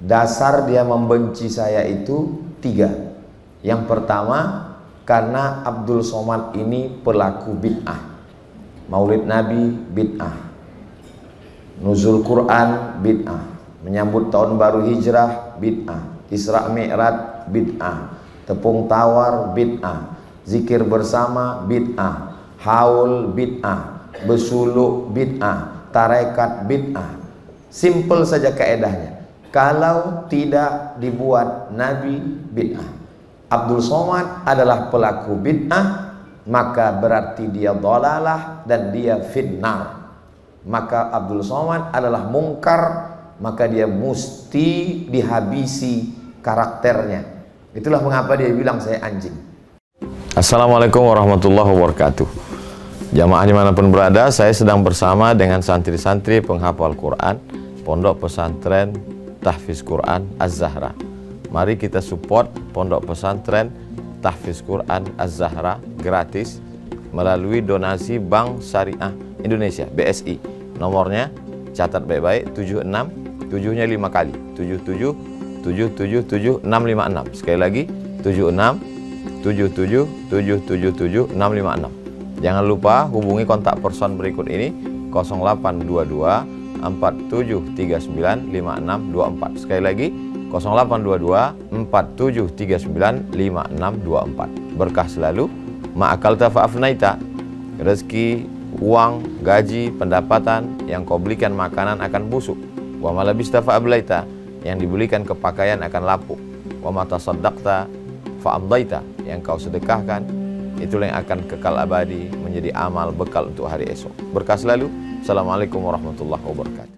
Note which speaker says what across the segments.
Speaker 1: Dasar dia membenci saya itu 3. Yang pertama, karena Abdul Somad ini pelaku bid'ah. Maulid Nabi bid'ah, nuzul Quran bid'ah, menyambut tahun baru hijrah bid'ah, Isra Mi'raj bid'ah, tepung tawar bid'ah, zikir bersama bid'ah, haul bid'ah, besuluk bid'ah, tarekat bid'ah. Simpel saja kaedahnya. Kalau tidak dibuat Nabi bid'ah. Abdul Somad adalah pelaku bid'ah, maka berarti dia dhalalah dan dia finnar. Maka Abdul Somad adalah mungkar, maka dia mesti dihabisi karakternya. Itulah mengapa dia bilang saya anjing. Assalamualaikum warahmatullahi wabarakatuh. Jamaah dimanapun berada, saya sedang bersama dengan santri-santri penghafal Quran Pondok Pesantren Tahfiz Quran Az-Zahra. Mari kita support Pondok Pesantren Tahfiz Quran Az-Zahra gratis melalui donasi Bank Syariah Indonesia (BSI). Nomornya catat baik-baik, 76 7-nya 5 kali, 77 777 656. Sekali lagi 76 77 777 656. Jangan lupa hubungi kontak person berikut ini 0822 4739 5624. Sekali lagi 0822 4739 5624. Berkah selalu, ma'akalta fa'afnaita. Rezeki, uang, gaji, pendapatan yang kau belikan makanan akan busuk. Wa malabista fa'ablaita, yang dibelikan kepakaian akan lapuk. Wa mata saddaqta fa'amdaita, yang kau sedekahkan itulah yang akan kekal abadi menjadi amal bekal untuk hari esok. Berkah selalu. Assalamualaikum warahmatullahi wabarakatuh.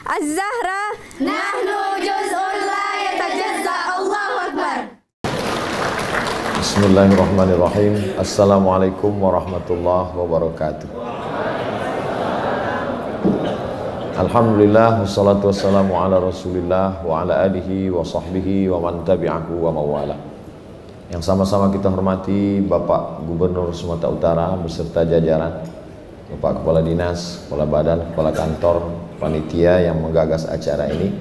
Speaker 2: Az-Zahra nahnu juz'un la yatajazza. Allahu Akbar.
Speaker 1: Bismillahirrahmanirrahim. Assalamualaikum warahmatullahi wabarakatuh. Alhamdulillah, wassalatu wassalamu ala rasulillah wa ala alihi wa sahbihi wa man tabi'ahu wa mawala. Yang sama-sama kita hormati Bapak Gubernur Sumatera Utara beserta jajaran, Bapak Kepala Dinas, Kepala Badan, Kepala Kantor, panitia yang menggagas acara ini.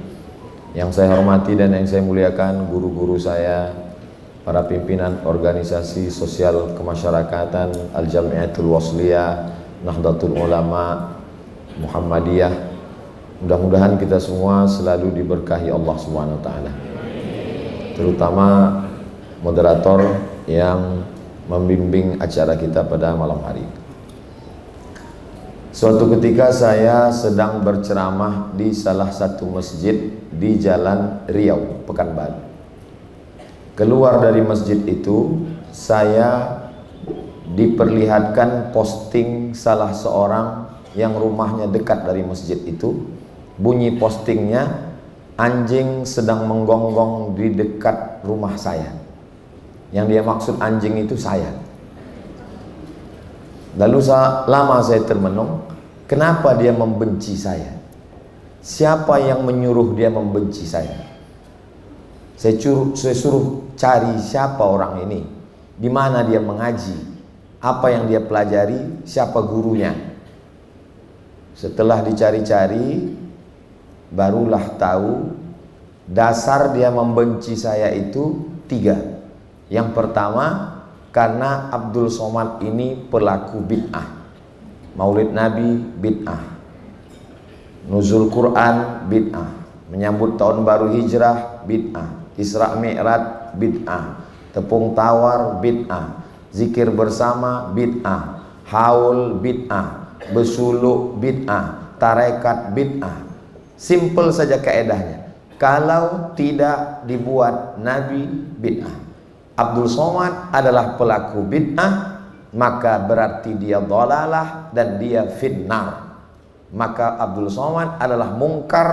Speaker 1: Yang saya hormati dan yang saya muliakan guru-guru saya, para pimpinan organisasi sosial kemasyarakatan Al-Jamiatul Wasliyah, Nahdlatul Ulama, Muhammadiyah. Mudah-mudahan kita semua selalu diberkahi Allah Subhanahu wa taala. Terutama moderator yang membimbing acara kita pada malam hari. Suatu ketika saya sedang berceramah di salah satu masjid di Jalan Riau, Pekanbaru. Keluar dari masjid itu, saya diperlihatkan posting salah seorang yang rumahnya dekat dari masjid itu. Bunyi postingnya, anjing sedang menggonggong di dekat rumah saya. Yang dia maksud anjing itu saya. Lalu lama saya termenung, kenapa dia membenci saya? Siapa yang menyuruh dia membenci saya? Saya suruh cari siapa orang ini, di mana dia mengaji, apa yang dia pelajari, siapa gurunya. Setelah dicari-cari, barulah tahu dasar dia membenci saya itu 3. Yang pertama, karena Abdul Somad ini pelaku bid'ah. Maulid Nabi bid'ah, nuzul Quran bid'ah, menyambut tahun baru hijrah bid'ah, Isra Mi'raj bid'ah, tepung tawar bid'ah, zikir bersama bid'ah, haul bid'ah, besuluk bid'ah, tarekat bid'ah. Simpel saja kaedahnya. Kalau tidak dibuat Nabi bid'ah. Abdul Somad adalah pelaku bid'ah, maka berarti dia dhalalah dan dia finnar. Maka Abdul Somad adalah mungkar,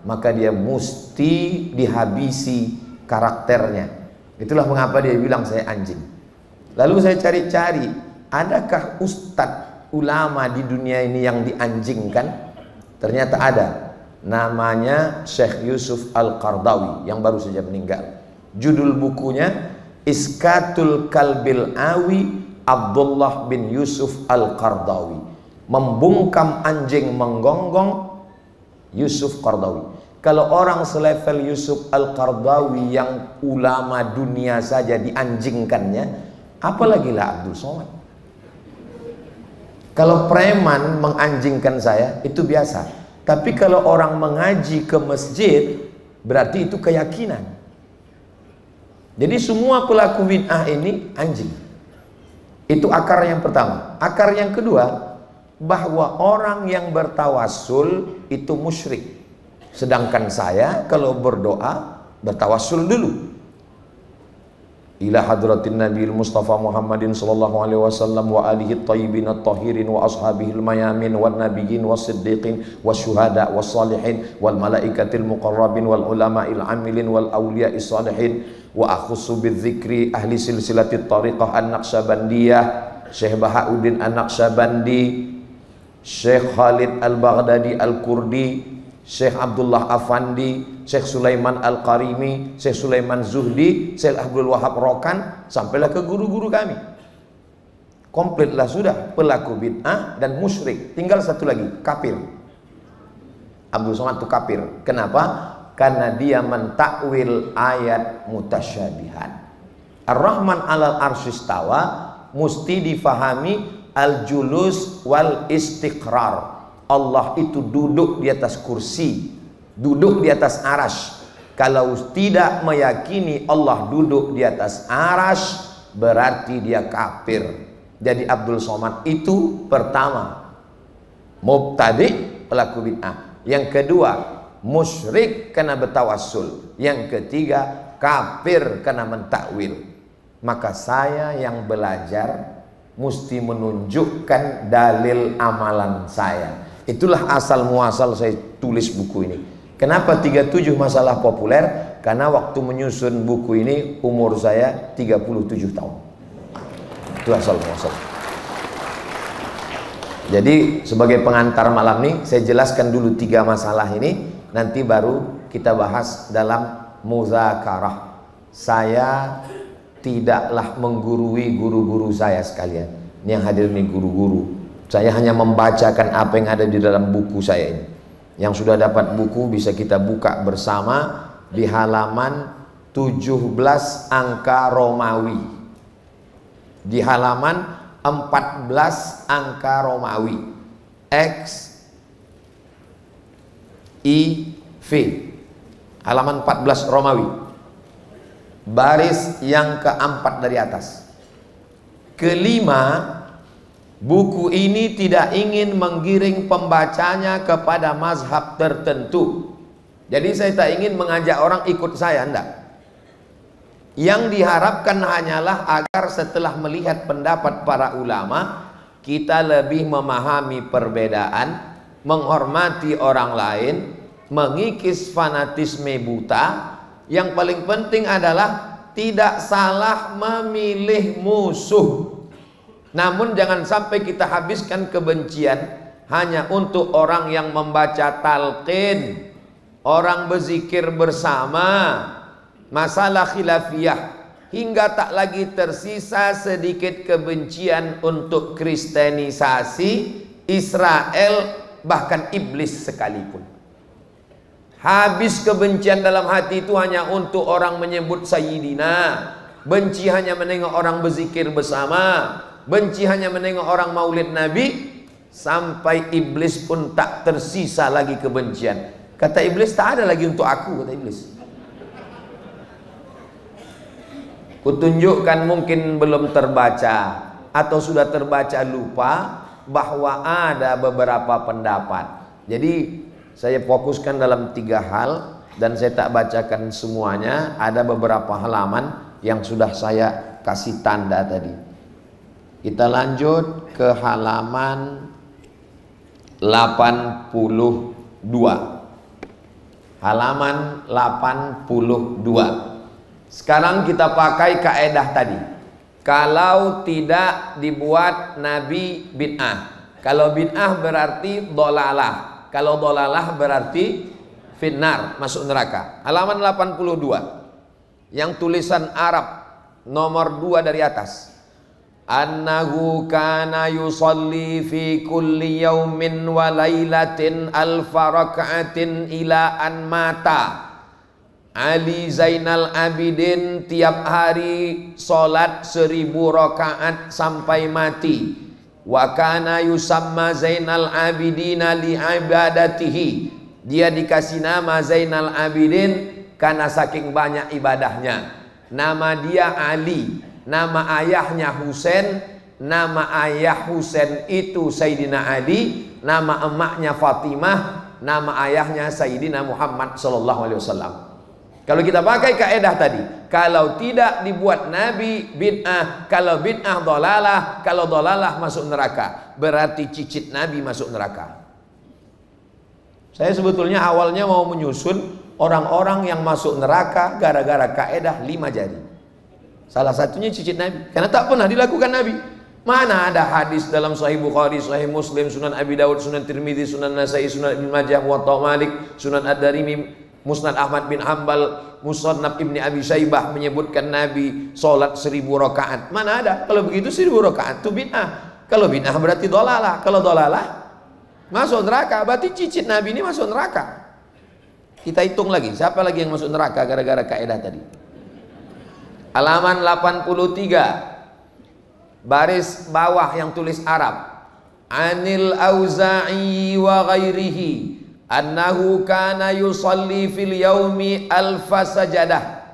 Speaker 1: maka dia mesti dihabisi karakternya. Itulah mengapa dia bilang saya anjing. Lalu saya cari-cari, adakah ustadz ulama di dunia ini yang dianjingkan? Ternyata ada. Namanya Syekh Yusuf Al-Qardawi yang baru saja meninggal. Judul bukunya Iskatul Kalbil Awi Abdullah bin Yusuf Al-Qardawi. Membungkam anjing menggonggong Yusuf Qardawi. Kalau orang selevel Yusuf Al-Qaradawi yang ulama dunia saja dianjingkannya, apalagi lah Abdul Somad. Kalau preman menganjingkan saya itu biasa, tapi kalau orang mengaji ke masjid berarti itu keyakinan. Jadi semua pelaku bid'ah ini anjing. Itu akar yang pertama. Akar yang kedua, bahwa orang yang bertawassul itu musyrik. Sedangkan saya kalau berdoa bertawassul dulu ila hadratin Nabiul Mustafa Muhammadin sallallahu alaihi wasallam wa alihi thayyibin at-tahirin wa ashabihil mayamin wan nabiyyin was-siddiqin wasyuhada was-salihin wal malaikatil muqarrabin wal ulama'il amilin wal awliya'is salihin wa akhussu bidzikri ahli silsilatit tariqah an-naqsyabandiyah Syekh Bahauddin an-Naqsyabandi, Syekh Khalid al-Baghdadi al-Kurdi, Syekh Abdullah Afandi, Syekh Sulaiman Al-Qarimi, Syekh Sulaiman Zuhdi, Syekh Abdul Wahab Rokan, sampailah ke guru-guru kami. Komplitlah sudah pelaku bid'ah dan musyrik. Tinggal satu lagi, kafir. Abdul Somad itu kafir. Kenapa? Karena dia mentakwil ayat mutasyabihan. Ar-Rahman 'alal arsyistawa mesti difahami al-julus wal istiqrar. Allah itu duduk di atas kursi, duduk di atas arash. Kalau tidak meyakini Allah duduk di atas arash, berarti dia kafir. Jadi Abdul Somad itu pertama mubtadi, pelaku bid'ah. Yang kedua musyrik karena bertawassul. Yang ketiga kafir karena mentakwil. Maka saya yang belajar mesti menunjukkan dalil amalan saya. Itulah asal muasal saya tulis buku ini. Kenapa 37 masalah populer? Karena waktu menyusun buku ini umur saya 37 tahun. Itu asal muasal. Jadi sebagai pengantar malam ini saya jelaskan dulu 3 masalah ini, nanti baru kita bahas dalam muzakarah. Saya tidaklah menggurui guru-guru saya sekalian. Ini yang hadir nih guru-guru. Saya hanya membacakan apa yang ada di dalam buku saya ini. Yang sudah dapat buku bisa kita buka bersama di halaman 17 angka Romawi. Di halaman 14 angka Romawi. X I V. Halaman 14 Romawi. Baris yang keempat dari atas. Kelima, buku ini tidak ingin menggiring pembacanya kepada mazhab tertentu. Jadi saya tak ingin mengajak orang ikut saya, enggak. Yang diharapkan hanyalah agar setelah melihat pendapat para ulama, kita lebih memahami perbedaan, menghormati orang lain, mengikis fanatisme buta. Yang paling penting adalah tidak salah memilih musuh. Namun jangan sampai kita habiskan kebencian hanya untuk orang yang membaca talqin, orang berzikir bersama, masalah khilafiyah, hingga tak lagi tersisa sedikit kebencian untuk kristenisasi, Israel, bahkan iblis sekalipun. Habis kebencian dalam hati itu hanya untuk orang menyebut Sayyidina, benci hanya menengok orang berzikir bersama, benci hanya menengok orang maulid Nabi, sampai iblis pun tak tersisa lagi kebencian. Kata iblis, tak ada lagi untuk aku, kata iblis. Kutunjukkan mungkin belum terbaca atau sudah terbaca lupa bahwa ada beberapa pendapat. Jadi saya fokuskan dalam 3 hal dan saya tak bacakan semuanya. Ada beberapa halaman yang sudah saya kasih tanda tadi. Kita lanjut ke halaman 82. Halaman 82. Sekarang kita pakai kaedah tadi. Kalau tidak dibuat Nabi bid'ah. Kalau bid'ah berarti dolalah. Kalau dolalah berarti finnar, masuk neraka. Halaman 82. Yang tulisan Arab nomor 2 dari atas. annahu kana yusalli fi kulli yaumin wa lailatin alfa raka'atin ila an mata. Ali Zainal Abidin tiap hari sholat 1000 rakaat sampai mati. Wa kana yusamma Zainal Abidina li ibadatihi. Dia dikasih nama Zainal Abidin karena saking banyak ibadahnya. Nama dia Ali, nama ayahnya Husain, nama ayah Husain itu Sayyidina Ali, nama emaknya Fatimah, nama ayahnya Sayyidina Muhammad sallallahu alaihi wasallam. Kalau kita pakai kaedah tadi, kalau tidak dibuat Nabi bid'ah, kalau bid'ah dolalah, kalau dolalah masuk neraka, berarti cicit Nabi masuk neraka. Saya sebetulnya awalnya mau menyusun orang-orang yang masuk neraka gara-gara kaedah 5 jari. Salah satunya cicit Nabi, karena tak pernah dilakukan Nabi. Mana ada hadis dalam Sahih Bukhari, Sahih Muslim, Sunan Abi Dawud, Sunan Tirmidzi, Sunan Nasai, Sunan Ibnu Majah, Muwatta Malik, Sunan Ad-Darimi, Musnad Ahmad bin Hanbal, Musannaf Ibni Abi Syaibah menyebutkan Nabi sholat 1000 rakaat. Mana ada? Kalau begitu 1000 rakaat itu bid'ah. Kalau bid'ah berarti dolalah. Kalau dolalah masuk neraka. Berarti cicit Nabi ini masuk neraka. Kita hitung lagi, siapa lagi yang masuk neraka gara-gara kaidah tadi? Halaman 83, baris bawah yang tulis Arab. Anil Auza'i wa ghairihi annahu kana yusalli fil yaumi alfa sajadah.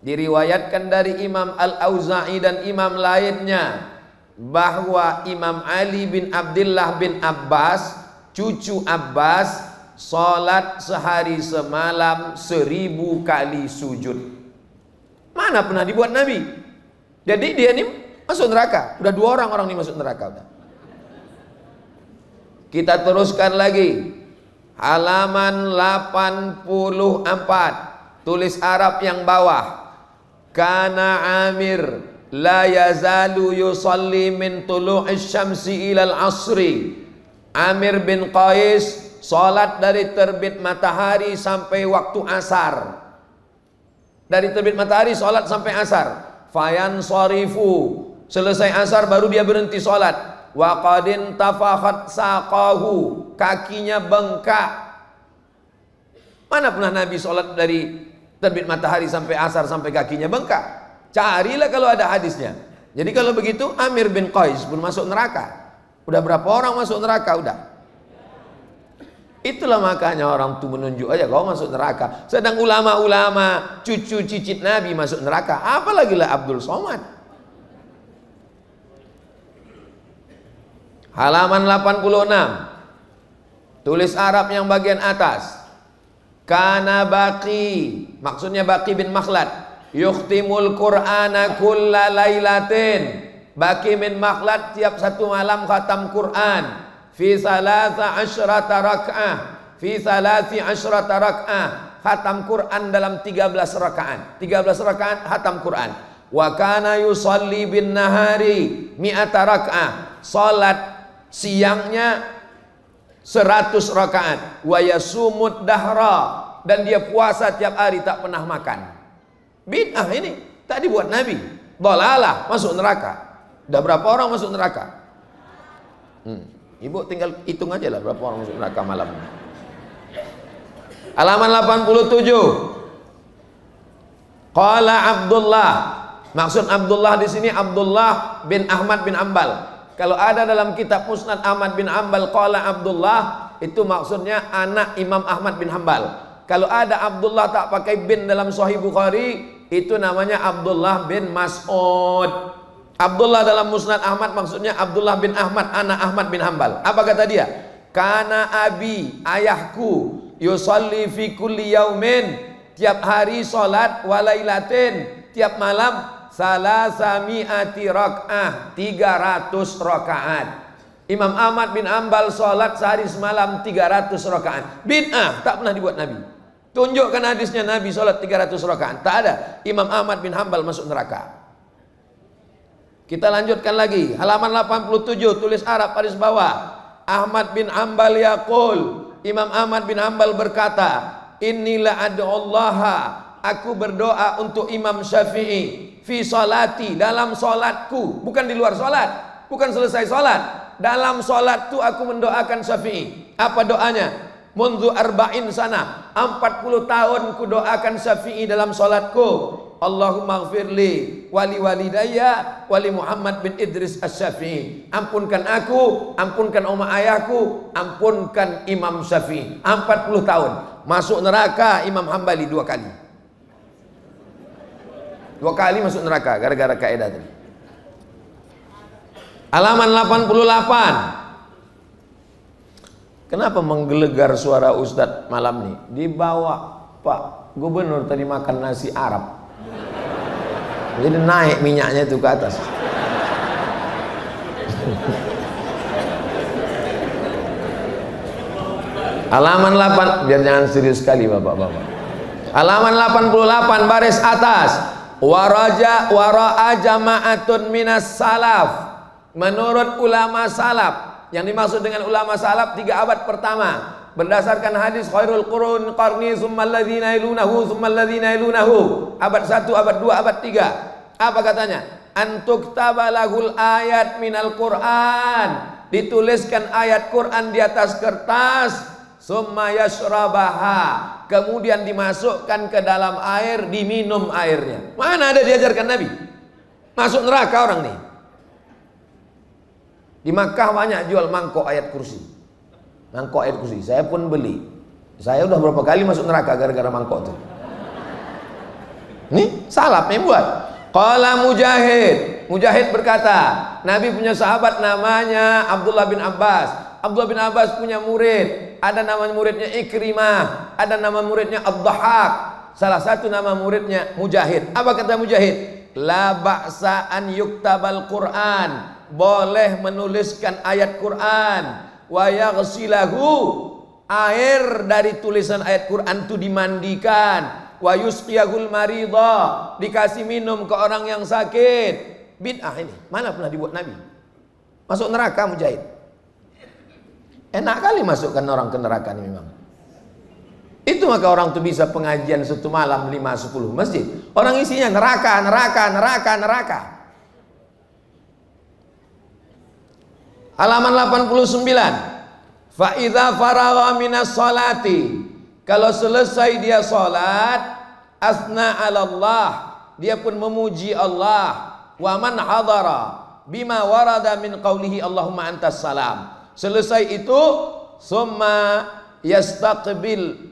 Speaker 1: Diriwayatkan dari Imam Al-Auza'i dan imam lainnya bahwa Imam Ali bin Abdullah bin Abbas, cucu Abbas, salat sehari semalam 1000 kali sujud. Mana pernah dibuat Nabi? Jadi dia ini masuk neraka. Udah 2 orang ini masuk neraka udah. Kita teruskan lagi. Halaman 84, tulis Arab yang bawah. Kana Amir la yazalu yusalli min tulu'is syamsi ilal asri. Amir bin Qais salat dari terbit matahari sampai waktu asar. Dari terbit matahari salat sampai asar. Fayan sharifu, selesai asar baru dia berhenti salat. Wa qadin tafakhat saqahu, kakinya bengkak. Mana pernah Nabi sholat dari terbit matahari sampai asar sampai kakinya bengkak? Carilah kalau ada hadisnya. Jadi kalau begitu Amir bin Qais pun masuk neraka. Udah berapa orang masuk neraka udah? Itulah makanya orang tuh menunjuk aja kau masuk neraka. Sedang ulama-ulama cucu cicit Nabi masuk neraka, apalagi lah Abdul Somad. Halaman 86, tulis Arab yang bagian atas. Kana Baqi, maksudnya Baqi bin Makhlad, yukhtimul Qur'ana kulla lailatin. Baqi bin Makhlad tiap satu malam khatam Quran. Fi salasa asyrata rak'ah, fi salasi asyrata rak'ah, khatam Quran dalam 13 rakaat. 13 rakaat khatam Quran. Wa kana yusalli bin nahari mi'ata rak'ah, salat siangnya 100 rakaat. Wa yasumud dahra, dan dia puasa tiap hari tak pernah makan. Bid'ah ini tak dibuat Nabi. Dolalah, masuk neraka. Udah berapa orang masuk neraka? Ibu tinggal hitung aja lah berapa orang masuk neraka malam. Halaman 87. Qala Abdullah, maksud Abdullah di sini Abdullah bin Ahmad bin Hanbal. Kalau ada dalam kitab Musnad Ahmad bin Hanbal qala Abdullah, itu maksudnya anak Imam Ahmad bin Hanbal. Kalau ada Abdullah tak pakai bin dalam Sahih Bukhari, itu namanya Abdullah bin Mas'ud. Abdullah dalam Musnad Ahmad maksudnya Abdullah bin Ahmad, anak Ahmad bin Hanbal. Apa kata dia? Kana abi, ayahku, yusalli fi kulli yaumin, tiap hari salat walailatin, tiap malam salasami'ati rak'ah, 300 rakaat. Imam Ahmad bin Hanbal salat sehari semalam 300 rakaat. Bid'ah, tak pernah dibuat Nabi. Tunjukkan hadisnya Nabi salat 300 rakaat. Tak ada. Imam Ahmad bin Hanbal masuk neraka. Kita lanjutkan lagi. Halaman 87, tulis Arab baris bawah. Ahmad bin Hanbal yaqul, Imam Ahmad bin Hanbal berkata, Inilah ad'ullaha aku berdoa untuk Imam Syafi'i fi salati, dalam salatku, bukan di luar salat, bukan selesai salat. Dalam salat tu aku mendoakan Syafi'i. Apa doanya? Mundu arba'in sana, 40 tahun ku doakan Syafi'i dalam salatku. Allahumma gfirli wali walidayya wali Muhammad bin Idris Asy-Syafi'i. Ampunkan aku, ampunkan umat ayahku, ampunkan Imam Syafi'i. 40 tahun. Masuk neraka Imam Hambali 2 kali. 2 kali masuk neraka gara-gara kaidah tadi. Halaman 88. Kenapa menggelegar suara Ustadz malam ini? Dibawa Pak Gubernur tadi makan nasi Arab, jadi naik minyaknya itu ke atas. Halaman 8, biar jangan serius sekali bapak-bapak. Halaman 88 baris atas. Wara'a jama'atun minas salaf. Menurut ulama salaf, yang dimaksud dengan ulama salaf 3 abad pertama, berdasarkan hadis khairul qurun qarni tsumma alladhina yalunahu tsumma alladhina yalunahu, abad 1, abad 2, abad 3. Apa katanya? Antuktaba lahul ayat minal Qur'an, dituliskan ayat Quran di atas kertas, summa yashrabaha, kemudian dimasukkan ke dalam air, diminum airnya. Mana ada diajarkan Nabi? Masuk neraka orang nih. Di Makkah banyak jual mangkok ayat kursi. Mangkok ayat kursi, saya pun beli. Saya udah berapa kali masuk neraka gara-gara mangkok itu. Nih salaf yang buat. Qala Mujahid, Mujahid berkata, Nabi punya sahabat namanya Abdullah bin Abbas. Abdullah bin Abbas punya murid, ada nama muridnya Ikrimah, ada nama muridnya Ad-Dhahhak. Salah satu nama muridnya Mujahid. Apa kata Mujahid? La ba'sa an yuktabal Qur'an, boleh menuliskan ayat Quran, wa yaghsilahu, air dari tulisan ayat Quran itu dimandikan, wa yusqiyahul maridha, dikasih minum ke orang yang sakit. Bid'ah ini mana pernah dibuat Nabi? Masuk neraka Mujahid. Enak kali masukkan orang ke neraka ini memang. Itu maka orang tuh bisa pengajian 1 malam 5-10 masjid. Orang isinya neraka, neraka, neraka, neraka. Halaman 89. Fa idza faragha minas salati, kalau selesai dia salat, asna 'ala Allah, dia pun memuji Allah. Wa man hadara bima warada min qaulihi Allahumma antas salam. Selesai itu, summa yastaqbil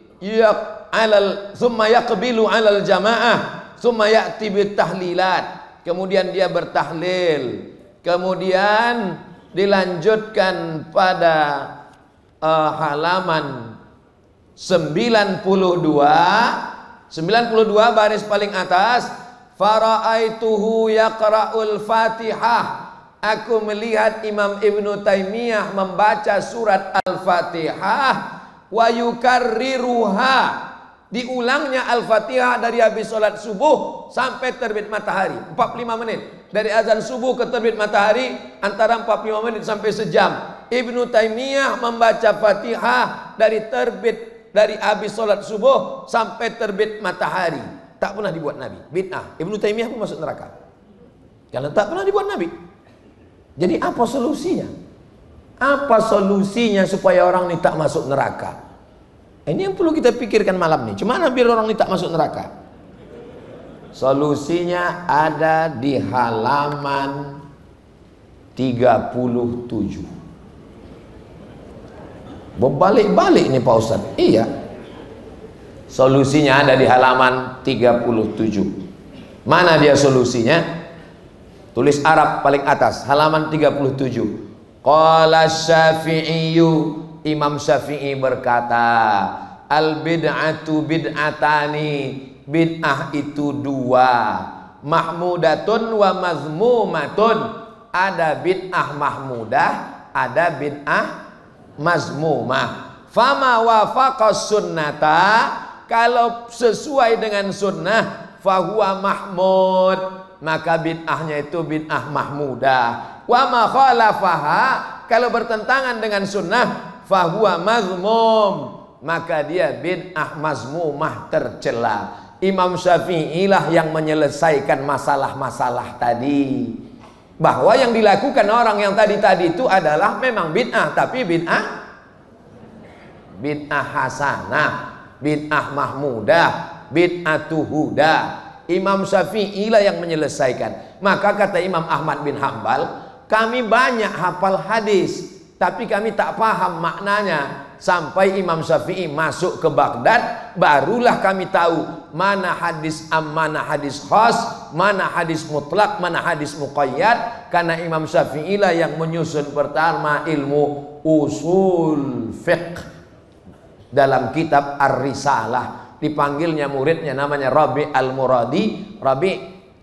Speaker 1: summa yaqbilu 'alal jamaah, summa ya'ti bit tahlilat. Kemudian dia bertahlil. Kemudian dilanjutkan pada halaman 92 baris paling atas. Fara'aituhu yaqra'ul Fatihah, aku melihat Imam Ibnu Taimiyah membaca surat Al-Fatihah, wa yukarriruha, diulangnya Al-Fatihah dari habis sholat subuh sampai terbit matahari, 45 menit. Dari azan subuh ke terbit matahari antara 45 menit sampai sejam. Ibnu Taimiyah membaca Fatihah dari habis sholat subuh sampai terbit matahari. Tak pernah dibuat Nabi. Bid'ah. Ibnu Taimiyah pun masuk neraka karena tak pernah dibuat Nabi. Jadi apa solusinya? Apa solusinya supaya orang ini tak masuk neraka? Ini yang perlu kita pikirkan malam ini. Gimana biar orang ini tak masuk neraka? Solusinya ada di halaman 37. Berbalik-balik nih Pak Ustaz. Iya. Solusinya ada di halaman 37. Mana dia solusinya? Tulis Arab paling atas, halaman 37. Qala Syafi'iyyu, Imam Syafi'i berkata, al bid'atu bid'atani, bid'ah itu 2, mahmudatun wa mazmumatun. Ada bid'ah mahmudah, ada bid'ah mazmumah. Fama wafaqas sunnata, kalau sesuai dengan sunnah, fahuwa mahmud, maka bid'ahnya itu bid'ah mahmudah. Wa ma khalafaha, kalau bertentangan dengan sunnah, fahuwa mazmum, maka dia bid'ah mazmumah, tercela. Imam Syafi'i lah yang menyelesaikan masalah-masalah tadi. Bahwa yang dilakukan orang yang tadi-tadi itu adalah memang bid'ah, tapi bid'ah hasanah, bid'ah mahmudah, bid'atu huda. Imam Syafi'i lah yang menyelesaikan. Maka kata Imam Ahmad bin Hambal, kami banyak hafal hadis, tapi kami tak paham maknanya. Sampai Imam Syafi'i masuk ke Baghdad, barulah kami tahu mana hadis am, mana hadis khas, mana hadis mutlak, mana hadis muqayyad. Karena Imam Syafi'i lah yang menyusun pertama ilmu usul fiqh dalam kitab Ar-Risalah. Dipanggilnya muridnya namanya Rabi' Al-Muradi. Rabi',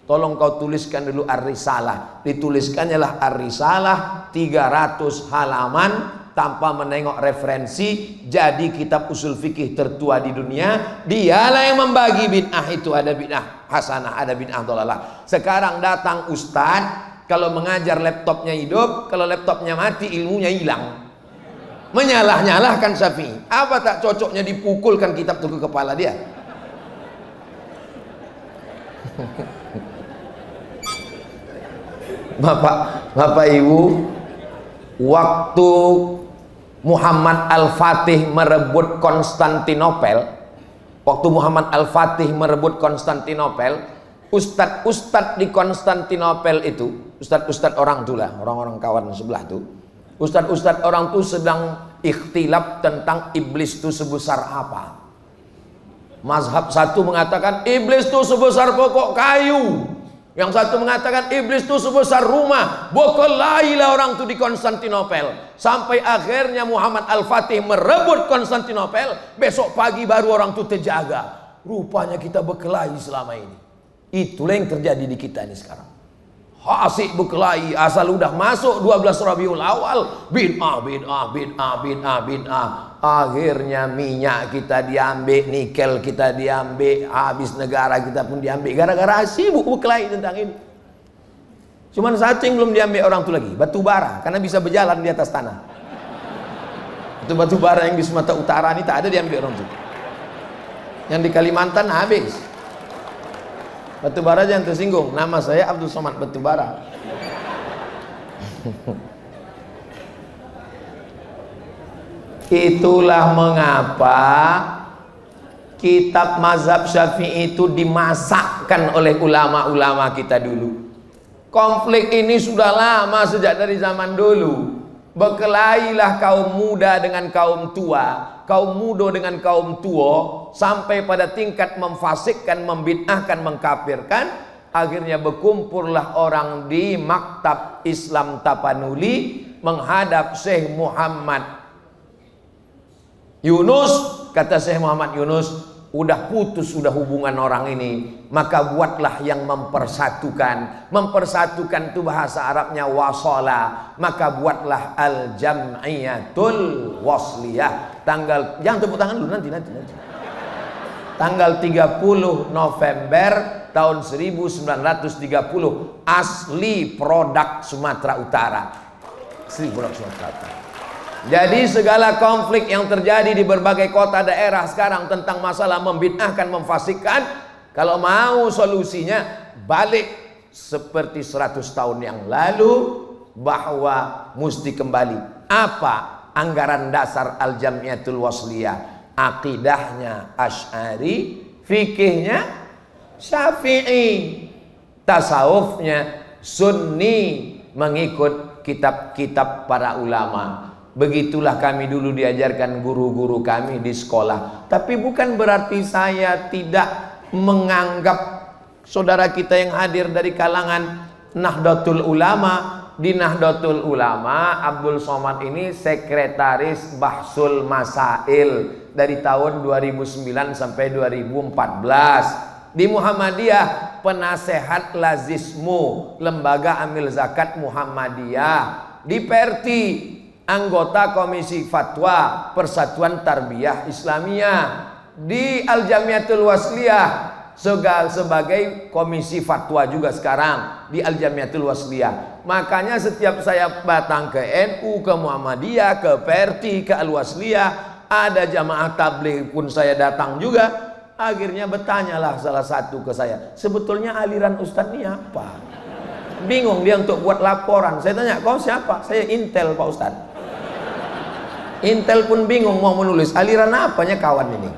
Speaker 1: tolong kau tuliskan dulu Ar-Risalah. Dituliskannya lah Ar-Risalah 300 halaman tanpa menengok referensi. Jadi kitab usul fikih tertua di dunia. Dialah yang membagi bid'ah itu, ada bid'ah hasanah, ada bid'ah dhalalah. Sekarang datang ustadz, kalau mengajar laptopnya hidup, kalau laptopnya mati ilmunya hilang. Menyalah-nyalahkan Syafi'i. Apa tak cocoknya dipukulkan kitab itu ke kepala dia? Bapak Ibu, waktu Muhammad Al-Fatih merebut Konstantinopel, ustadz-ustadz di Konstantinopel itu, ustadz-ustadz orang tuh lah, orang-orang kawan sebelah tuh, ustadz-ustadz orang tuh sedang ikhtilaf tentang iblis itu sebesar apa. Mazhab satu mengatakan iblis itu sebesar pokok kayu, yang satu mengatakan iblis itu sebesar rumah. Berkelailah orang itu di Konstantinopel, sampai akhirnya Muhammad Al-Fatih merebut Konstantinopel. Besok pagi baru orang itu terjaga. Rupanya kita berkelahi selama ini. Itulah yang terjadi di kita ini sekarang. Asik berkelahi, asal udah masuk 12 Rabiul Awal, bid'ah. Akhirnya minyak kita diambil, nikel kita diambil, habis negara kita pun diambil, gara-gara sibuk berkelahi tentang ini. Cuman satu yang belum diambil orang itu lagi, batu bara, karena bisa berjalan di atas tanah. Itu batu bara yang di Sumatera Utara ini tak ada diambil orang itu. Yang di Kalimantan habis. Batu bara jangan tersinggung, nama saya Abdul Somad Batu Bara. Itulah mengapa kitab mazhab Syafi'i itu dimasakkan oleh ulama-ulama kita dulu. Konflik ini sudah lama, sejak dari zaman dulu. Berkelailah kaum muda dengan kaum tua, kaum muda dengan kaum tua, sampai pada tingkat memfasikkan, membid'ahkan, mengkafirkan. Akhirnya berkumpullah orang di Maktab Islam Tapanuli menghadap Syekh Muhammad Yunus. Kata Syekh Muhammad Yunus, udah putus sudah hubungan orang ini, maka buatlah yang mempersatukan. Mempersatukan itu bahasa Arabnya wasala, maka buatlah al-jam'iyatul wasliyah. Tanggal, jangan tepuk tangan dulu, nanti. Tanggal 30 November tahun 1930, asli produk Sumatera Utara. Asli produk Sumatera Utara. Jadi segala konflik yang terjadi di berbagai kota daerah sekarang tentang masalah membid'ahkan, memfasikkan, kalau mau solusinya balik seperti 100 tahun yang lalu, bahwa mesti kembali. Apa anggaran dasar Al-Jamiatul Wasliyah? Akidahnya Asy'ari, fikihnya Syafi'i, tasawufnya Sunni, mengikut kitab-kitab para ulama. Begitulah kami dulu diajarkan guru-guru kami di sekolah. Tapi bukan berarti saya tidak menganggap saudara kita yang hadir dari kalangan Nahdlatul Ulama. Di Nahdlatul Ulama, Abdul Somad ini sekretaris Bahsul Masail dari tahun 2009 sampai 2014. Di Muhammadiyah, penasehat Lazismu, lembaga amil zakat Muhammadiyah. Di Perti, anggota Komisi Fatwa Persatuan Tarbiyah Islamiyah. Di Al-Jamiatul Wasliyah sebagai komisi fatwa juga sekarang di Al-Jamiatul Wasliyah. Makanya setiap saya datang ke NU, ke Muhammadiyah, ke Perti, ke Al-Wasliyah, ada jamaah tabligh pun saya datang juga. Akhirnya bertanyalah salah satu ke saya, sebetulnya aliran Ustadz ini apa? Bingung dia untuk buat laporan. Saya tanya, kau siapa? Saya Intel Pak Ustadz. Intel pun bingung mau menulis aliran apanya kawan ini.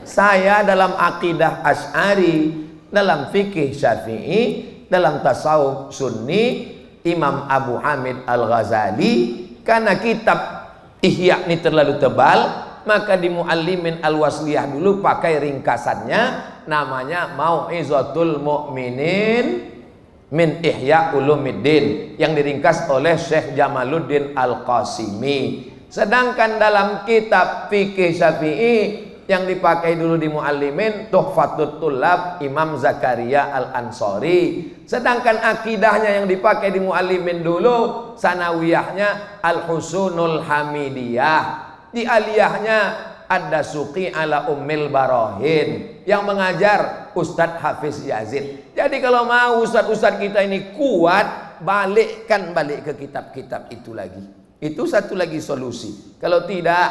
Speaker 1: Saya dalam akidah Asy'ari, dalam fikih Syafi'i, dalam tasawuf Sunni, Imam Abu Hamid Al-Ghazali. Karena kitab Ihya ini terlalu tebal, maka di Muallimin Al-Wasliyah dulu pakai ringkasannya, namanya Mau'izatul Mu'minin min Ihya Ulumuddin, yang diringkas oleh Syekh Jamaluddin Al-Qasimi. Sedangkan dalam kitab fikih Syafi'i yang dipakai dulu di Muallimin, Tuhfatut Tullab Imam Zakaria Al-Ansori. Sedangkan akidahnya yang dipakai di Muallimin dulu, sanawiyahnya Al-Husunul Hamidiyah. Di aliyahnya Ad-Dasuqi ala Ummil Barahin, yang mengajar Ustadz Hafiz Yazid. Jadi kalau mau ustadz-ustadz kita ini kuat, balik ke kitab-kitab itu lagi. Itu satu lagi solusi. Kalau tidak,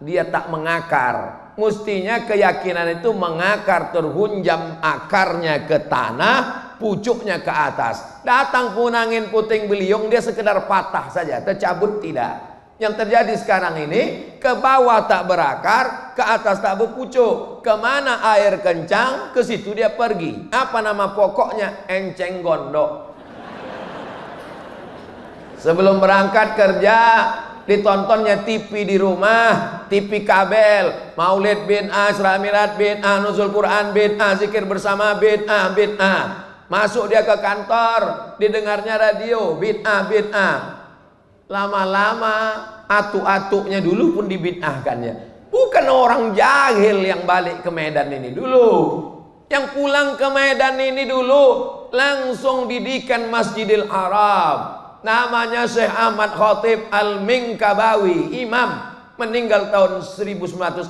Speaker 1: dia tak mengakar. Mestinya keyakinan itu mengakar, terhunjam akarnya ke tanah, pucuknya ke atas. Datang pun angin puting beliung, dia sekedar patah saja, tercabut tidak. Yang terjadi sekarang ini, ke bawah tak berakar, ke atas tak berpucuk. Kemana air kencang, ke situ dia pergi. Apa nama pokoknya? Enceng gondok. Sebelum berangkat kerja, ditontonnya TV di rumah, TV kabel, Maulid bid'ah, Isramilat bid'ah, Nuzul Quran bid'ah, zikir bersama bid'ah. Masuk dia ke kantor, didengarnya radio, bid'ah. Lama-lama atuk-atuknya dulu pun dibid'ahkannya. Bukan orang jahil yang balik ke Medan ini dulu, yang pulang ke Medan ini dulu langsung didikan Masjidil Haram. Namanya Syekh Ahmad Khatib Al-Minkabawi, imam, meninggal tahun 1916.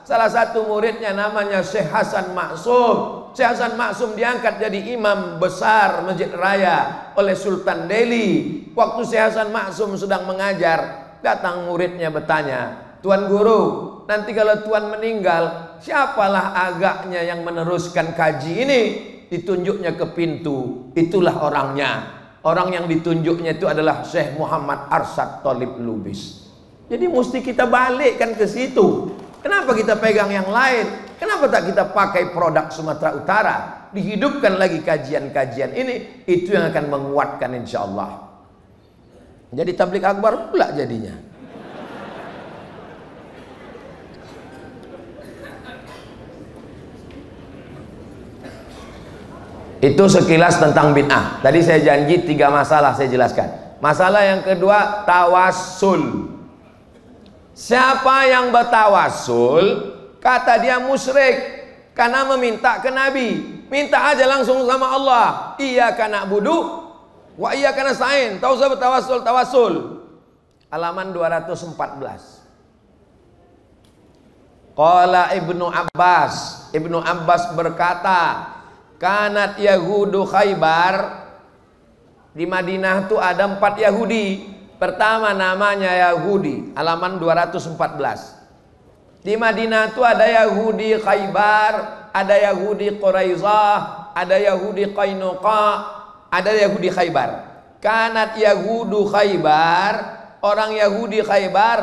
Speaker 1: Salah satu muridnya namanya Syekh Hasan Maksum. Syekh Hasan Maksum diangkat jadi imam besar Masjid Raya oleh Sultan Delhi. Waktu Syekh Hasan Maksum sedang mengajar, datang muridnya bertanya, Tuan Guru, nanti kalau Tuan meninggal, siapalah agaknya yang meneruskan kaji ini? Ditunjuknya ke pintu, itulah orangnya. Orang yang ditunjuknya itu adalah Syekh Muhammad Arsyad Thalib Lubis. Jadi mesti kita balikkan ke situ. Kenapa kita pegang yang lain? Kenapa tak kita pakai produk Sumatera Utara? Dihidupkan lagi kajian-kajian ini. Itu yang akan menguatkan insya Allah. Jadi tabligh akbar pula jadinya. Itu sekilas tentang bid'ah. Tadi saya janji 3 masalah saya jelaskan. Masalah yang kedua, tawassul. Siapa yang bertawassul, kata dia musyrik, karena meminta ke Nabi. Minta aja langsung sama Allah. Iyyaka na'budu wa iyyaka nasta'in. Tahu saya bertawassul, tawassul. Halaman 214. Qala Ibnu Abbas. Ibnu Abbas berkata, kanat Yahudu Khaybar. Di Madinah itu ada 4 Yahudi. Pertama namanya Yahudi, halaman 214. Di Madinah itu ada Yahudi Khaybar, ada Yahudi Quraizah, ada Yahudi Qainuqa, ada Yahudi Khaybar. Kanat Yahudu Khaybar, orang Yahudi Khaybar,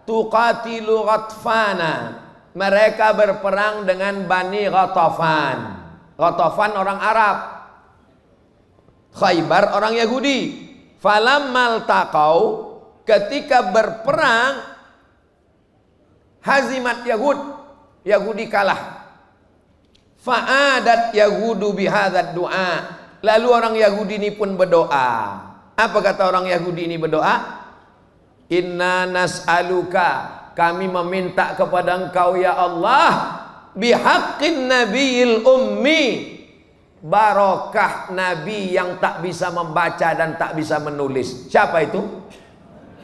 Speaker 1: tuqatilu Ghatfana. Mereka berperang dengan Bani Ghatafan. Ghatafan orang Arab, Khaybar orang Yahudi. Falammal taqau, ketika berperang, hazimat Yahud, Yahudi kalah. Fa'adat Yahudu bihadzal du'a. Lalu orang Yahudi ini pun berdoa. Apa kata orang Yahudi ini berdoa? Inna nas'aluka, kami meminta kepada engkau ya Allah, bihaqqin nabiyil ummi, barokah Nabi yang tak bisa membaca dan tak bisa menulis. Siapa itu?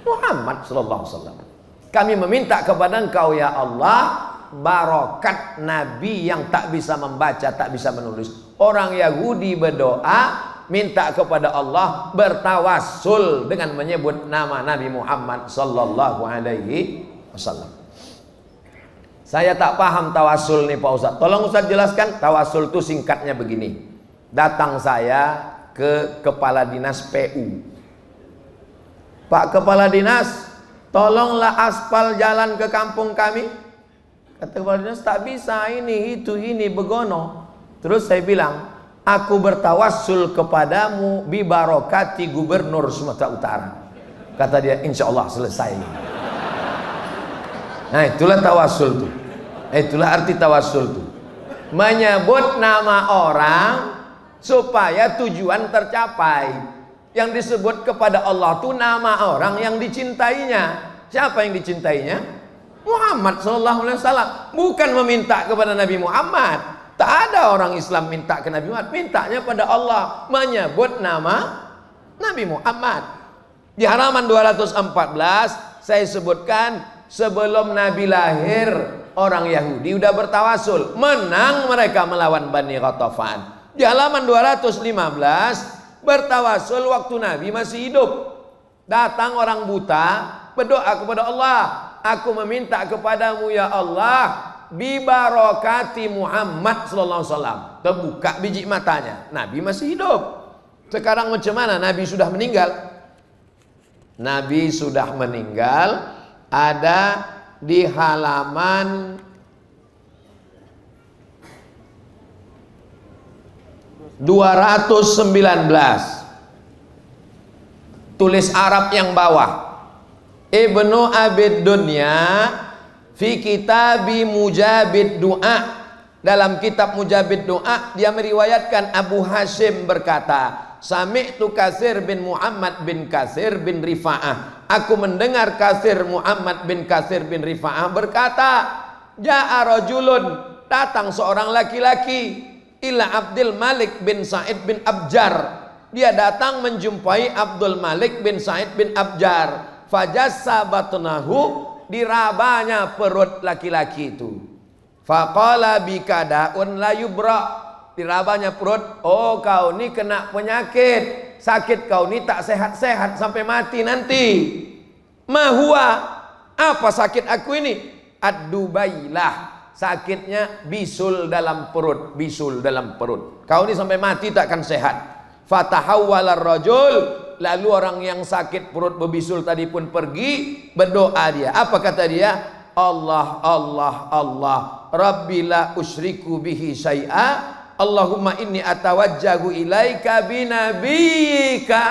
Speaker 1: Muhammad sallallahu alaihi wasallam. Kami meminta kepada engkau ya Allah, barokat Nabi yang tak bisa membaca, tak bisa menulis. Orang Yahudi berdoa, minta kepada Allah, bertawassul dengan menyebut nama Nabi Muhammad sallallahu alaihi wasallam. Saya tak paham tawasul nih Pak Ustadz. Tolong Ustadz jelaskan. Tawasul itu singkatnya begini. Datang saya ke kepala dinas PU. Pak kepala dinas, tolonglah aspal jalan ke kampung kami. Kata kepala dinas, tak bisa, ini begono. Terus saya bilang, aku bertawassul kepadamu bi barokati gubernur Sumatera Utara. Kata dia, insya Allah selesai. Nah itulah tawassul tuh. Itulah arti tawassul tuh. Menyebut nama orang supaya tujuan tercapai. Yang disebut kepada Allah tuh nama orang yang dicintainya. Siapa yang dicintainya? Muhammad sallallahu alaihi wasallam. Bukan meminta kepada Nabi Muhammad. Tak ada orang Islam minta ke Nabi Muhammad. Mintanya pada Allah. Menyebut nama Nabi Muhammad. Di halaman 214 saya sebutkan, sebelum Nabi lahir orang Yahudi udah bertawasul. Menang mereka melawan Bani Ghatafan. Di halaman 215 bertawasul waktu Nabi masih hidup. Datang orang buta berdoa kepada Allah, aku meminta kepadamu ya Allah bi barokati Muhammad sallallahu alaihi wasallam. Terbuka biji matanya. Nabi masih hidup. Sekarang macam mana? Nabi sudah meninggal. Nabi sudah meninggal. Ada di halaman 219. Tulis Arab yang bawah. Ibnu Abid Dunya fi kitabi Mujabid Du'a. Dalam kitab Mujabid Du'a dia meriwayatkan Abu Hashim berkata, Sami'tu Katsir bin Muhammad bin Katsir bin Rifa'ah. Aku mendengar Katsir Muhammad bin Katsir bin Rifa'ah berkata, Ja'a rajulun, datang seorang laki-laki ila Abdul Malik bin Sa'id bin Abjar. Dia datang menjumpai Abdul Malik bin Sa'id bin Abjar. Fajassa batnahu, dirabanya perut laki-laki itu. Faqala bikadaun la yubra, dirabanya perut. Oh kau ni kena penyakit, sakit kau ni tak sehat-sehat sampai mati nanti. Mahua, apa sakit aku ini? Ad-dubailah, sakitnya bisul dalam perut, bisul dalam perut. Kau ini sampai mati takkan sehat. Fatahawwalar rajul, lalu orang yang sakit perut berbisul tadi pun pergi, berdoa dia. Apa kata dia? Allah, Allah, Allah, Rabbi la usyriku bihi syai'a, Allahumma inni atawajjahu ilaika binabiyika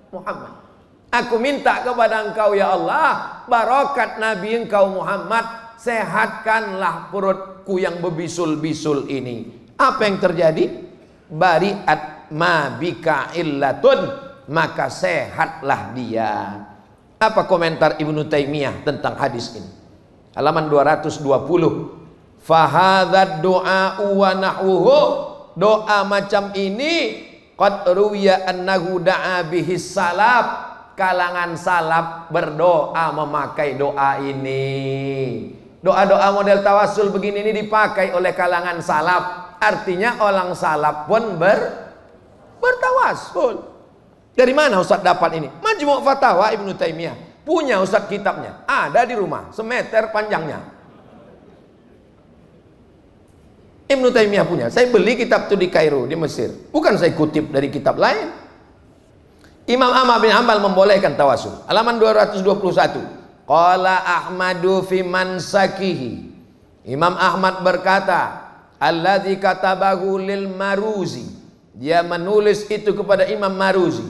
Speaker 1: Muhammad. Aku minta kepada engkau ya Allah, barokat Nabi engkau Muhammad, sehatkanlah perutku yang berbisul-bisul ini. Apa yang terjadi? Bari'at ma bika illatun, maka sehatlah dia. Apa komentar Ibnu Taimiyah tentang hadis ini? Halaman 220. Fahadzat du'a wa nahwuhu, doa macam ini qad ruwiya annahu da'a bihi salaf, kalangan salaf berdoa memakai doa ini. Doa-doa model tawasul begini ini dipakai oleh kalangan salaf. Artinya orang salaf pun bertawasul. Dari mana Ustaz dapat ini? Majmu' Fatawa Ibnu Taimiyah. Punya Ustaz kitabnya. Ada di rumah, semeter panjangnya. Ibnu Taimiyah punya. Saya beli kitab itu di Kairo, di Mesir. Bukan saya kutip dari kitab lain. Imam Ahmad bin Hanbal membolehkan tawasul. Halaman 221. Qala Ahmadu fi mansakihi. Imam Ahmad berkata, alladzi katabahu lil Maruzi. Dia menulis itu kepada Imam Maruzi,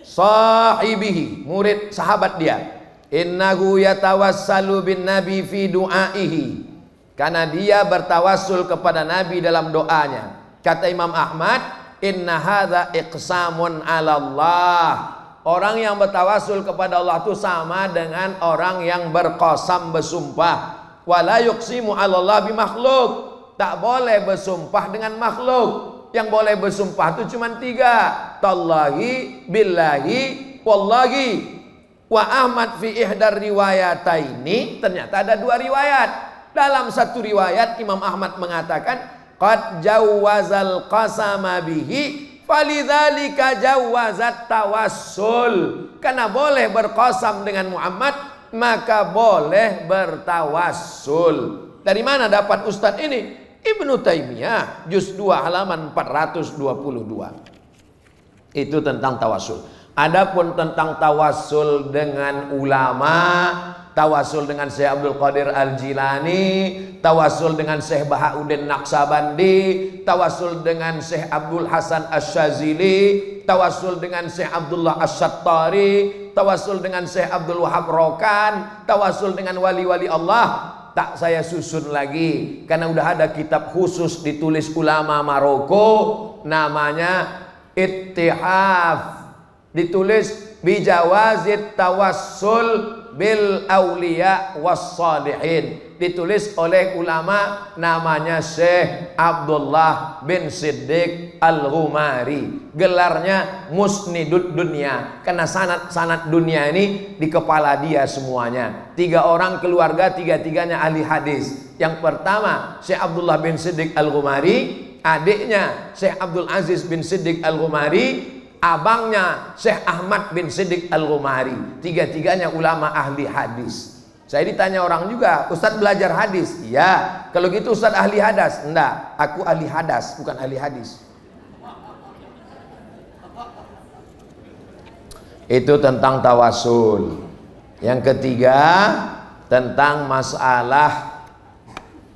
Speaker 1: sahibihi, murid sahabat dia. Innahu yatawassalu bin nabi fi du'aihi, karena dia bertawassul kepada Nabi dalam doanya. Kata Imam Ahmad, inna hadza iqsamun 'ala Allah. Orang yang bertawassul kepada Allah itu sama dengan orang yang berqasam, bersumpah. Wala yuqsimu 'ala Allah bi makhluk. Tak boleh bersumpah dengan makhluk. Yang boleh bersumpah itu cuma 3. Tallahi, billahi, wallahi. Wa Ahmad fi ihdar riwayataini, ternyata ada 2 riwayat. Dalam satu riwayat Imam Ahmad mengatakan qad jawwazal qasama bihi falidzalika jawwazat tawassul. Karena boleh berqasam dengan Muhammad, maka boleh bertawassul.
Speaker 3: Dari mana dapat Ustadz ini? Ibnu Taimiyah juz 2 halaman 422. Itu tentang tawasul. Adapun tentang tawasul dengan ulama, tawasul dengan Syekh Abdul Qadir Al-Jilani, tawasul dengan Syekh Bahauddin Naqsabandi, tawasul dengan Syekh Abdul Hasan Asy-Syadzili, tawasul dengan Syekh Abdullah Asy-Syattari, tawasul dengan Syekh Abdul Wahab Rokan, tawasul dengan wali-wali Allah, tak saya susun lagi karena udah ada kitab khusus ditulis ulama Maroko namanya Ittihaf, ditulis bijawazit tawassul bil auliya was salihin, ditulis oleh ulama namanya Syekh Abdullah bin Siddiq Al-Ghumari, gelarnya Musnidud Dunya karena sanad dunia ini di kepala dia semuanya. 3 orang keluarga, 3-3-nya ahli hadis. Yang pertama Syekh Abdullah bin Siddiq Al-Ghumari, adiknya Syekh Abdul Aziz bin Siddiq Al-Ghumari, abangnya Syekh Ahmad bin Siddiq Al-Ghumari. 3-3-nya ulama ahli hadis. Saya ditanya orang juga, Ustadz belajar hadis? Iya. Kalau gitu Ustadz ahli hadas? Enggak, aku ahli hadas, bukan ahli hadis. Itu tentang tawasul. Yang ketiga tentang masalah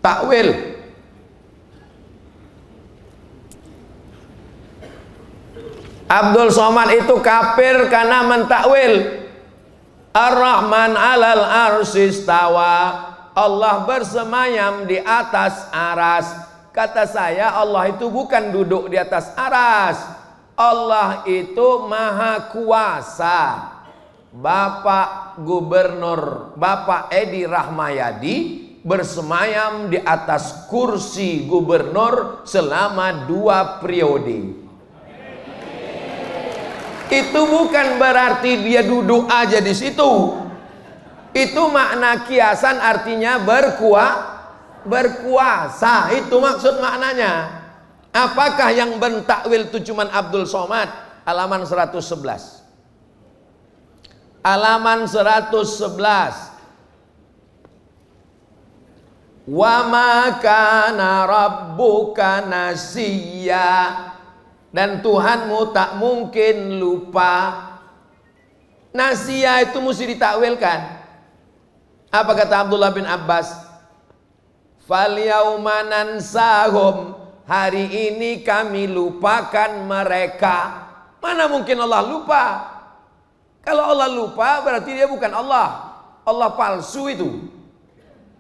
Speaker 3: takwil. Abdul Somad itu kafir karena mentakwil Ar-Rahman 'alal arsy istawa, Allah bersemayam di atas aras. Kata saya, Allah itu bukan duduk di atas aras, Allah itu maha kuasa. Bapak Gubernur Bapak Edi Rahmayadi bersemayam di atas kursi gubernur selama 2 periode. Itu bukan berarti dia duduk aja di situ. Itu makna kiasan, artinya berkuasa. Itu maksud maknanya. Apakah yang bentakwil itu cuman Abdul Somad? Halaman 111. Halaman 111. Wa ma kana rabbuka nasiya, dan Tuhanmu tak mungkin lupa. Nasiya itu mesti ditakwilkan. Apa kata Abdullah bin Abbas? Fal yauma nansahum, hari ini kami lupakan mereka. Mana mungkin Allah lupa? Kalau Allah lupa berarti dia bukan Allah. Allah palsu itu.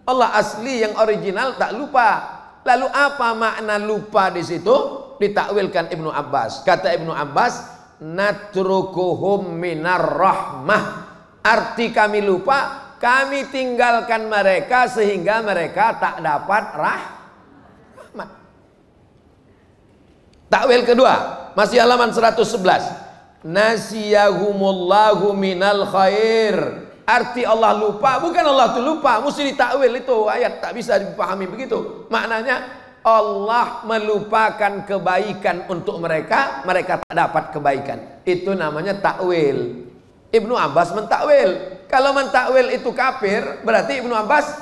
Speaker 3: Allah asli yang original tak lupa. Lalu apa makna lupa di situ? Ditakwilkan Ibnu Abbas. Kata Ibnu Abbas, natrukuhum minar rahmah. Arti kami lupa, kami tinggalkan mereka sehingga mereka tak dapat rahmat. Takwil kedua, masih halaman 111. Nasiyahumullahu minal khair. Arti Allah lupa, bukan Allah itu lupa, mesti ditakwil itu ayat, tak bisa dipahami begitu. Maknanya Allah melupakan kebaikan untuk mereka, mereka tak dapat kebaikan. Itu namanya takwil. Ibnu Abbas mentakwil. Kalau mentakwil itu kafir, berarti Ibnu Abbas,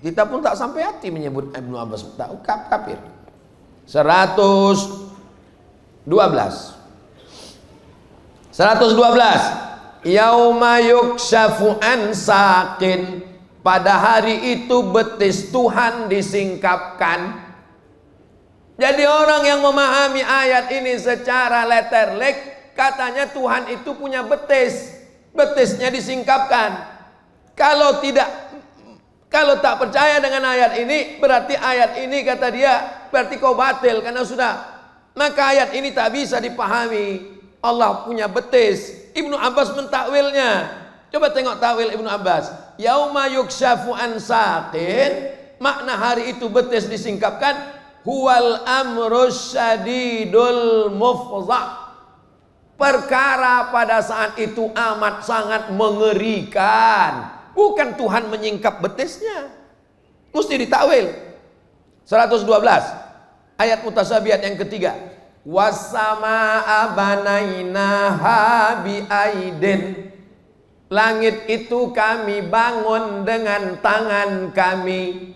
Speaker 3: kita pun tak sampai hati menyebut Ibnu Abbas kafir. 112. Yauma yukshafu an saqin, pada hari itu betis Tuhan disingkapkan. Jadi orang yang memahami ayat ini secara letterlek, katanya Tuhan itu punya betis, betisnya disingkapkan. Kalau tak percaya dengan ayat ini, berarti ayat ini kata dia, berarti kau batil karena sudah. Maka ayat ini tak bisa dipahami. Allah punya betis. Ibnu Abbas mentakwilnya. Coba tengok takwil Ibnu Abbas. Yauma yukshafu an saqin, makna hari itu betis disingkapkan, huwal amrus syadidul mufza, perkara pada saat itu amat sangat mengerikan. Bukan Tuhan menyingkap betisnya, mesti ditakwil. 112 ayat mutasabihat yang ketiga. Wassamaa banainaha biaidin, Langit itu kami bangun dengan tangan kami.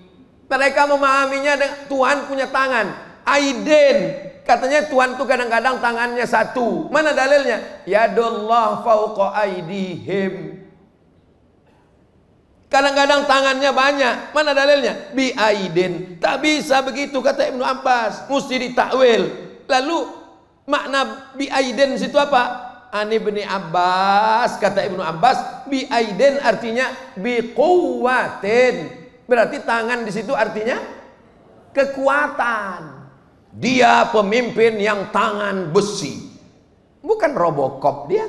Speaker 3: Mereka memahaminya Tuhan punya tangan. Aiden, katanya Tuhan itu kadang-kadang tangannya satu. Mana dalilnya? Yadullah fauqa aidihim. Kadang-kadang tangannya banyak. Mana dalilnya? Bi aidin. Tak bisa begitu kata Ibnu Abbas. Mesti ditakwil. Lalu makna bi aidin situ apa? Ani bin Abbas, kata Ibnu Abbas, bi aidin artinya bi quwwatin. Berarti tangan di situ artinya kekuatan. Dia pemimpin yang tangan besi. Bukan Robocop dia.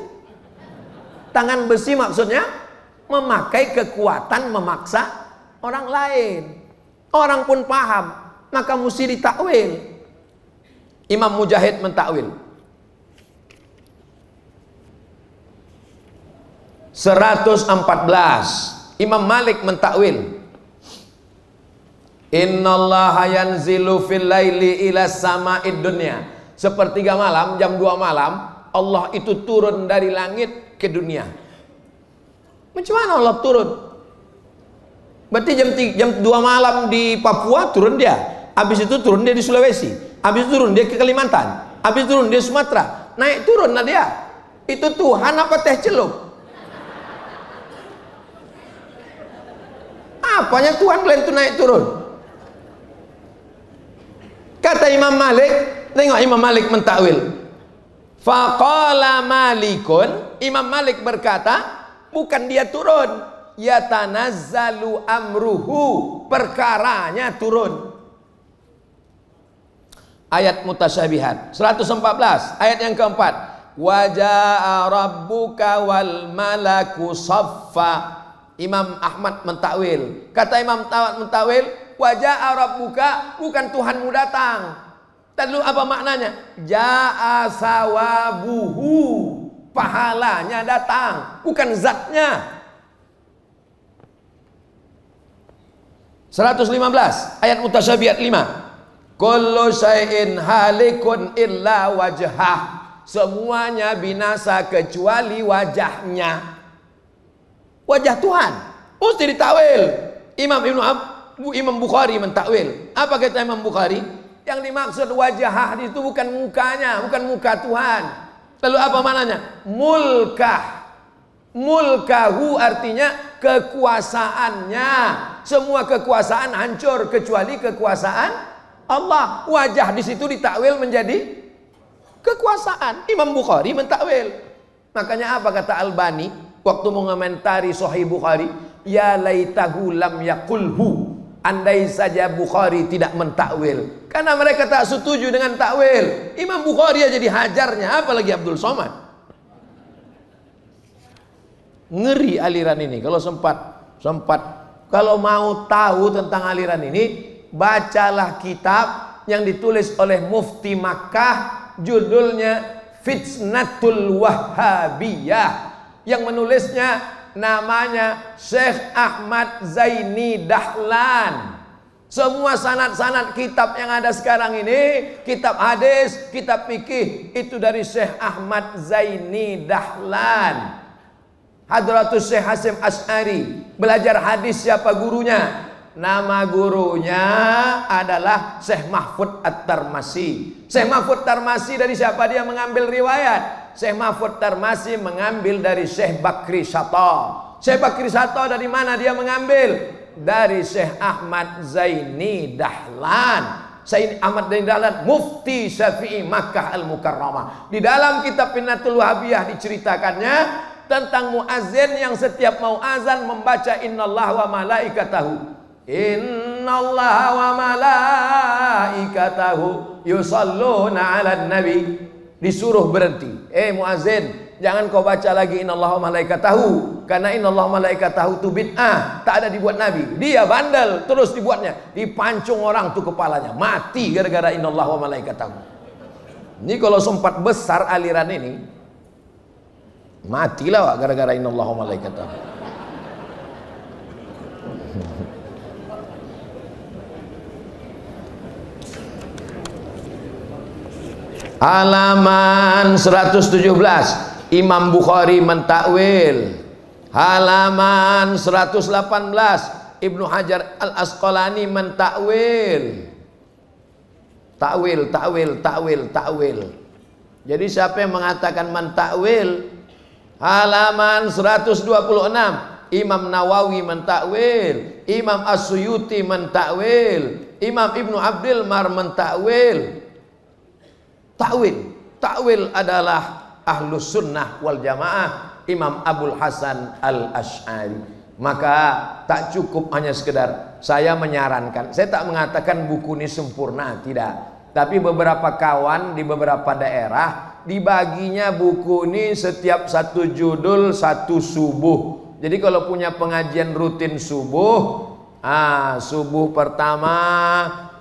Speaker 3: Tangan besi maksudnya memakai kekuatan memaksa orang lain. Orang pun paham, maka mesti ditakwil. Imam Mujahid mentakwil 114. Imam Malik mentakwil Innallaha yanzilu fil laili ila sama'id dunya. Sepertiga malam, jam 2 malam, Allah itu turun dari langit ke dunia. Macam mana Allah turun? Berarti jam 2 malam di Papua turun dia. Habis itu turun dia di Sulawesi. Habis itu turun dia ke Kalimantan. Habis itu turun dia Sumatera. Naik turun lah dia. Itu Tuhan apa teh celup? Apanya Tuhan kalian itu naik turun? Kata Imam Malik, tengok Imam Malik mentakwil. Faqala Malikun, Imam Malik berkata, bukan dia turun, yatanazzalu amruhu, perkaranya turun. Ayat mutasyabihat 114, ayat yang keempat. Waja'a rabbuka wal malaku saffa. Imam Ahmad mentakwil. Kata Imam mentakwil, waja'a rabbuka, bukan Tuhanmu datang. Lalu apa maknanya? Ja'a sawabuhu, pahalanya datang, bukan zatnya. 115 ayat mutasyabihat 5. Kullu syai'in halikun illa wajhah. Semuanya binasa kecuali wajahnya. Wajah Tuhan mesti ditakwil. Imam Bukhari mentakwil. Apa kata Imam Bukhari? Yang dimaksud wajah itu bukan mukanya, bukan muka Tuhan. Lalu apa maknanya? Mulkah. Mulkahu artinya kekuasaannya. Semua kekuasaan hancur kecuali kekuasaan Allah. Wajah di situ ditakwil menjadi kekuasaan. Imam Bukhari mentakwil. Makanya apa kata Albani waktu mengomentari Sahih Bukhari? Ya laitahu lam yakulhu. Andai saja Bukhari tidak mentakwil. Karena mereka tak setuju dengan takwil. Imam Bukhari aja dihajarnya, apalagi Abdul Somad. Ngeri aliran ini. Kalau sempat kalau mau tahu tentang aliran ini, bacalah kitab yang ditulis oleh Mufti Makkah, judulnya Fitnatul Wahhabiyah. Yang menulisnya namanya Syekh Ahmad Zaini Dahlan. Semua sanad-sanad kitab yang ada sekarang ini, kitab hadis, kitab fikih, itu dari Syekh Ahmad Zaini Dahlan. Hadratus Syekh Hasim Asy'ari. Belajar hadis siapa gurunya? Nama gurunya adalah Syekh Mahfud At-Tarmasi. Syekh Mahfud Tarmasi dari siapa dia mengambil riwayat? Syekh Mahfud Tarmasi mengambil dari Syekh Bakri Syatta. Syekh Bakri Syatta dari mana dia mengambil? Dari Syekh Ahmad Zaini Dahlan. Syekh Ahmad Zaini Dahlan, Mufti Syafi'i Makkah Al-Mukarramah. Di dalam kitab Fitnatul Wahhabiyah diceritakannya tentang muazzin yang setiap mau azan membaca innallaha wa malaikatahu. Innallaha wa malaikatahu yusalluna 'alan nabi. Disuruh berhenti. Muazzin, jangan kau baca lagi innallaha wa malaikatahu, karena innallaha wa malaikatahu itu bid'ah, tak ada dibuat Nabi. Dia bandel, terus dibuatnya, dipancung orang tuh kepalanya, mati gara-gara innallaha wa malaikatahu. Ini kalau sempat besar aliran ini, matilah Wak, gara-gara innallaha wa malaikatahu. Halaman 117, Imam Bukhari mentakwil Halaman 118 Ibnu Hajar Al-Asqalani mentakwil. Takwil. Jadi siapa yang mengatakan mentakwil? Halaman 126 Imam Nawawi mentakwil, Imam As-Suyuti mentakwil, Imam Ibnu Abdil Mar mentakwil. Takwil adalah Ahlus Sunnah wal Jamaah, Imam Abul Hasan Al-Asy'ari. Maka tak cukup hanya sekedar saya menyarankan. Saya tak mengatakan buku ini sempurna, tidak. Tapi beberapa kawan di beberapa daerah dibaginya buku ini setiap satu judul satu subuh. Jadi kalau punya pengajian rutin subuh, subuh pertama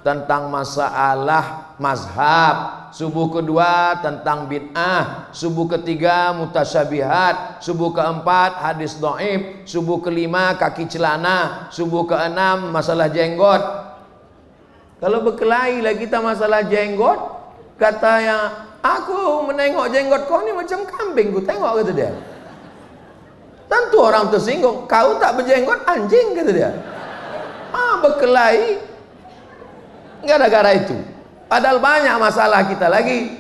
Speaker 3: tentang masalah mazhab, subuh kedua tentang bid'ah, subuh ketiga mutasyabihat, subuh keempat hadis dhaif, subuh kelima kaki celana, subuh keenam masalah jenggot. Kalau berkelahi lah kita masalah jenggot, kata yang aku menengok jenggot kau ni macam kambing, ku tengok, kata dia. Tentu orang tersinggung, kau tak berjenggot anjing, kata dia. Berkelahi gara-gara itu. Padahal banyak masalah kita lagi.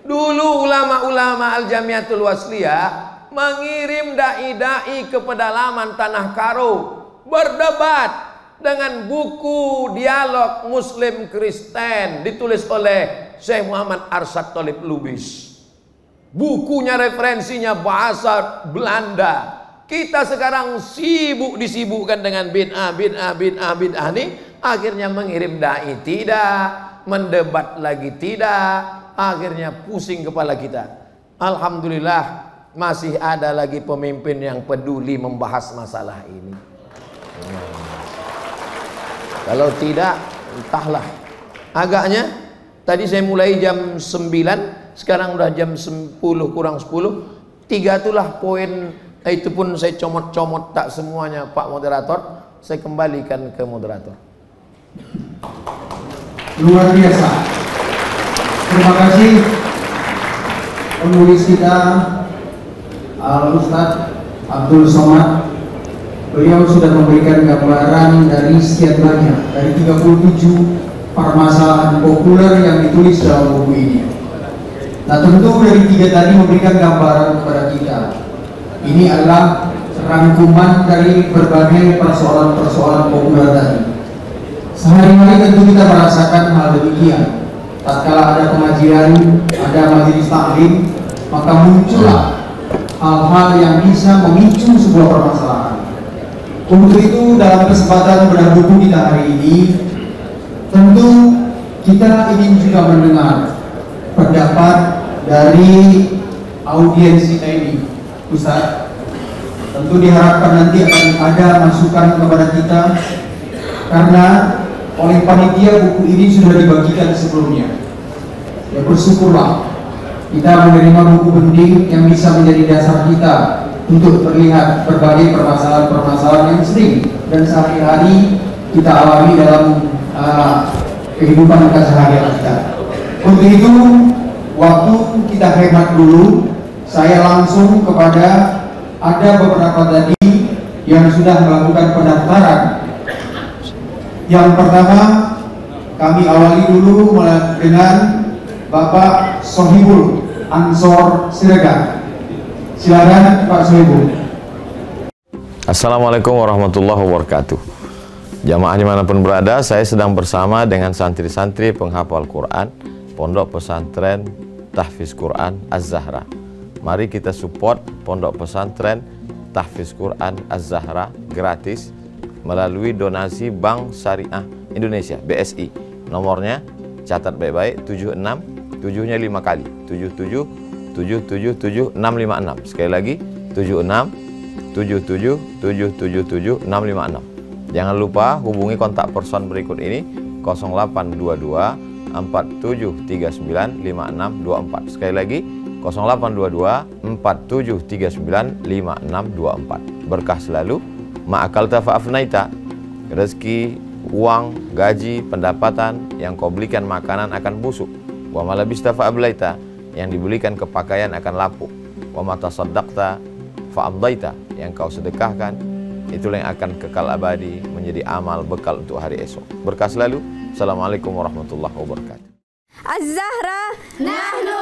Speaker 3: Dulu ulama-ulama Al-Jamiatul Wasliyah mengirim dai-dai ke pedalaman Tanah Karo, berdebat dengan buku dialog Muslim Kristen ditulis oleh Syekh Muhammad Arsyad Thalib Lubis. Bukunya referensinya bahasa Belanda. Kita sekarang disibukkan dengan bid'ah ini, akhirnya mengirim dai tidak, mendebat lagi tidak, akhirnya pusing kepala kita. Alhamdulillah masih ada lagi pemimpin yang peduli membahas masalah ini. Kalau tidak, entahlah. Agaknya tadi saya mulai jam 9, sekarang udah jam 10 kurang 10. 3 itulah poin. Itu pun saya comot-comot tak semuanya, Pak Moderator. Saya kembalikan ke moderator.
Speaker 4: Luar biasa. Terima kasih penulis kita Al-Ustadz Abdul Somad. Beliau sudah memberikan gambaran dari sekian banyak, dari 37 permasalahan populer yang ditulis dalam buku ini. Nah, tentu dari 3 tadi memberikan gambaran kepada kita. Ini adalah rangkuman dari berbagai persoalan-persoalan populer tadi. Sehari-hari tentu kita merasakan hal demikian. Tatkala ada pengajian, ada majelis taklim, maka muncullah hal-hal yang bisa memicu sebuah permasalahan. Untuk itu dalam kesempatan bedah buku kita hari ini, tentu kita ingin juga mendengar pendapat dari audiens kita ini. Ustaz, tentu diharapkan nanti akan ada masukan kepada kita, karena oleh panitia buku ini sudah dibagikan sebelumnya. Ya, bersyukurlah kita menerima buku penting yang bisa menjadi dasar kita untuk melihat berbagai permasalahan-permasalahan yang sering dan sehari-hari kita alami dalam kehidupan keseharian kita. Untuk itu, waktu kita hemat dulu. Saya langsung kepada ada beberapa tadi yang sudah melakukan pendaftaran. Yang pertama kami awali dulu dengan Bapak Sohibul Ansor Siregar. Silakan Pak Sohibul.
Speaker 1: Assalamualaikum warahmatullahi wabarakatuh. Jamaah dimanapun berada, saya sedang bersama dengan santri-santri penghafal Quran Pondok Pesantren Tahfiz Quran Az-Zahra. Mari kita support Pondok Pesantren Tahfiz Quran Az-Zahra gratis melalui donasi Bank Syariah Indonesia (BSI). Nomornya catat baik-baik, 76 7-nya 5 kali, 77 777 656. Sekali lagi 76 77 777 656. Jangan lupa hubungi kontak person berikut ini 0822 4739 5624. Sekali lagi 0822 4739 5624. Berkah selalu. Ma'akalta fa'afnaita. Rezeki, uang, gaji, pendapatan yang kau belikan makanan akan busuk. Wa malabista fa'ablaita. Yang dibelikan ke pakaian akan lapuk. Wa mata saddaqta fa'amdaita, yang kau sedekahkan itulah yang akan kekal abadi menjadi amal bekal untuk hari esok. Berkah selalu. Assalamualaikum warahmatullahi wabarakatuh.
Speaker 2: Az-Zahra nahnu